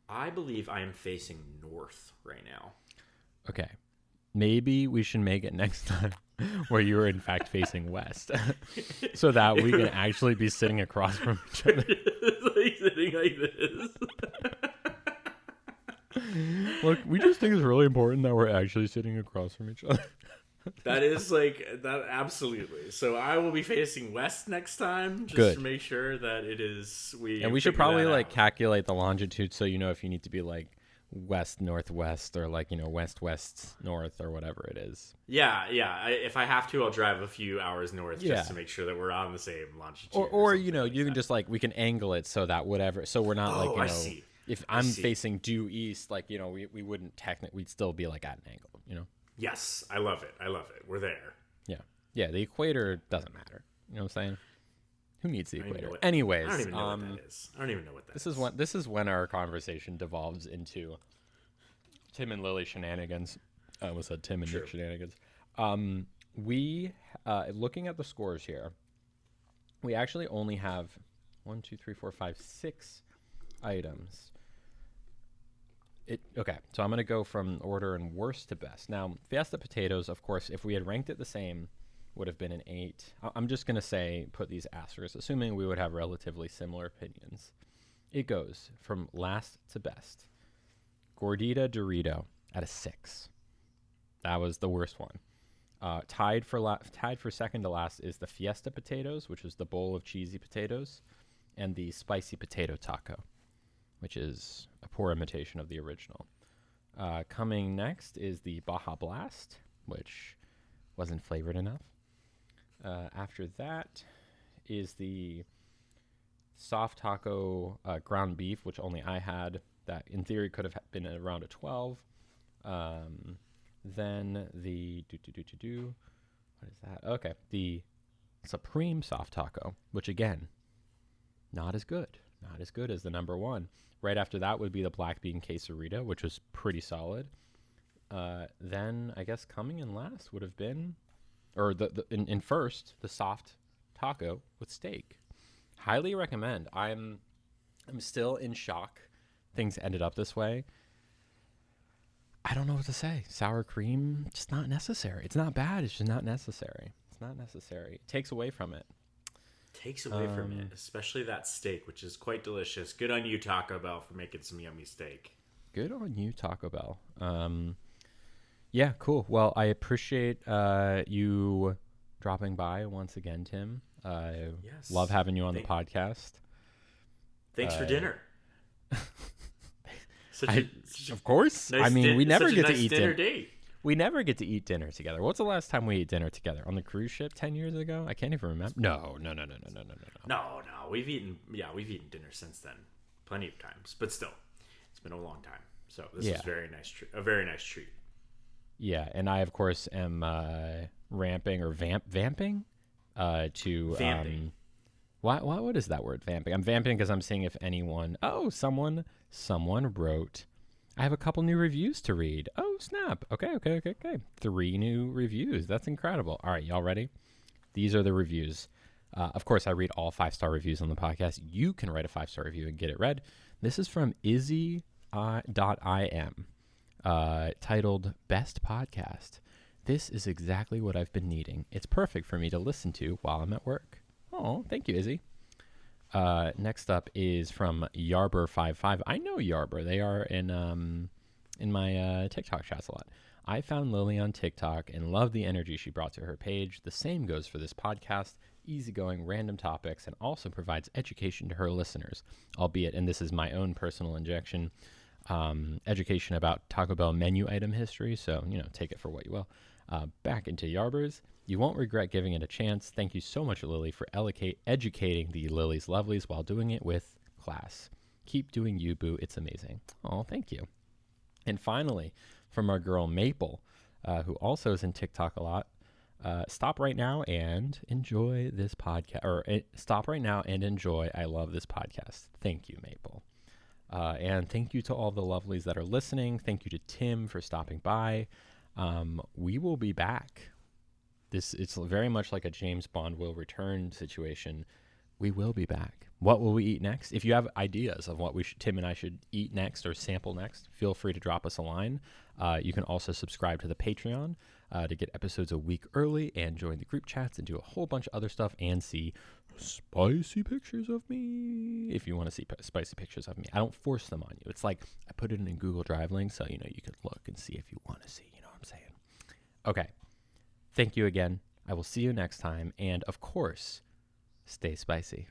I believe I am facing north right now. Okay. Maybe we should make it next time where you are in fact facing west so that we can actually be sitting across from each other. Like sitting like this. Look, we just think it's really important that we're actually sitting across from each other. That is like that absolutely. So I will be facing west next time, just Good. to make sure that it is And we should figure probably that like out. calculate the longitude so you know if you need to be like west northwest or like west west north or whatever it is. Yeah. If I have to, I'll drive a few hours north Yeah. just to make sure that we're on the same longitude. Or something like you can that. just like we can angle it so that whatever so we're not like Oh, I see. if I'm see. facing due east like we wouldn't technically we'd still be like at an angle. Yes, I love it. We're there. Yeah, the equator doesn't matter. You know what I'm saying? Who needs the I don't even equator? know what- Anyways, I don't even know what that is. I don't even know what that is. this is when our conversation devolves into Tim and Lily shenanigans. I almost said Tim and Nick shenanigans. We looking at the scores here, we actually only have 1, 2, 3, 4, 5, 6 items. Okay, so I'm going to go from order and worst to best. Now, Fiesta Potatoes, of course, if we had ranked it the same, would have been an 8. I'm just going to say put these asterisks, assuming we would have relatively similar opinions. It goes from last to best. Gordita Dorito at a 6. That was the worst one. Tied for second to last is the Fiesta Potatoes, which is the bowl of cheesy potatoes, and the spicy potato taco, which is a poor imitation of the original. Coming next is the Baja Blast, which wasn't flavored enough. After that is the soft taco ground beef, which only I had. That in theory could have been around a 12. Then the what is that? Okay, the Supreme soft taco, which again, not as good as the number one. Right after that would be the black bean quesarito, which was pretty solid. Then I guess coming in last would have been, or in first, the soft taco with steak. Highly recommend. I'm still in shock. Things ended up this way. I don't know what to say. Sour cream, just not necessary. It's not bad. It's just not necessary. It's not necessary. It takes away from it. Takes away from it, especially that steak, which is quite delicious. Good on you, Taco Bell, for making some yummy steak. Good on you, Taco Bell. Yeah, cool. Well, I appreciate you dropping by once again, Tim. Yes. Love having you on the podcast. Thanks for dinner. Of course. Nice I mean, we never get nice to eat dinner dinner. date. We never get to eat dinner together. What's the last time we ate dinner together? On the cruise ship 10 years ago? I can't even remember. No. No, we've eaten dinner since then, plenty of times, but still, it's been a long time. So this is a very nice treat. Yeah, and I of course am ramping or vamping to Vamping. What is that word? Vamping. I'm vamping because I'm seeing if anyone. Oh, someone wrote. I have a couple new reviews to read. Oh, snap. Okay. 3 new reviews. That's incredible. All right, y'all ready? These are the reviews. Of course, I read all 5-star reviews on the podcast. You can write a 5-star review and get it read. This is from Izzy.im, titled Best Podcast. This is exactly what I've been needing. It's perfect for me to listen to while I'm at work. Oh, thank you, Izzy. Next up is from Yarber55. I know Yarber. They are in my TikTok chats a lot. I found Lily on TikTok and love the energy she brought to her page. The same goes for this podcast. Easygoing, random topics, and also provides education to her listeners, albeit, and this is my own personal injection, education about Taco Bell menu item history. So, take it for what you will. Back into Yarbers. You won't regret giving it a chance. Thank you so much, Lily, for educating the Lily's Lovelies while doing it with class. Keep doing you, boo. It's amazing. Oh, thank you. And finally, from our girl Maple, who also is in TikTok a lot, stop right now and enjoy this podcast. Or stop right now and enjoy. I love this podcast. Thank you, Maple. And thank you to all the lovelies that are listening. Thank you to Tim for stopping by. We will be back. It's very much like a James Bond will return situation. We will be back. What will we eat next? If you have ideas of what Tim and I should eat next or sample next, feel free to drop us a line. You can also subscribe to the Patreon to get episodes a week early and join the group chats and do a whole bunch of other stuff and see spicy pictures of me. If you want to see spicy pictures of me, I don't force them on you. It's like I put it in a Google Drive link so you can look and see if you want to see. You know what I'm saying? Okay. Thank you again. I will see you next time. And of course, stay spicy.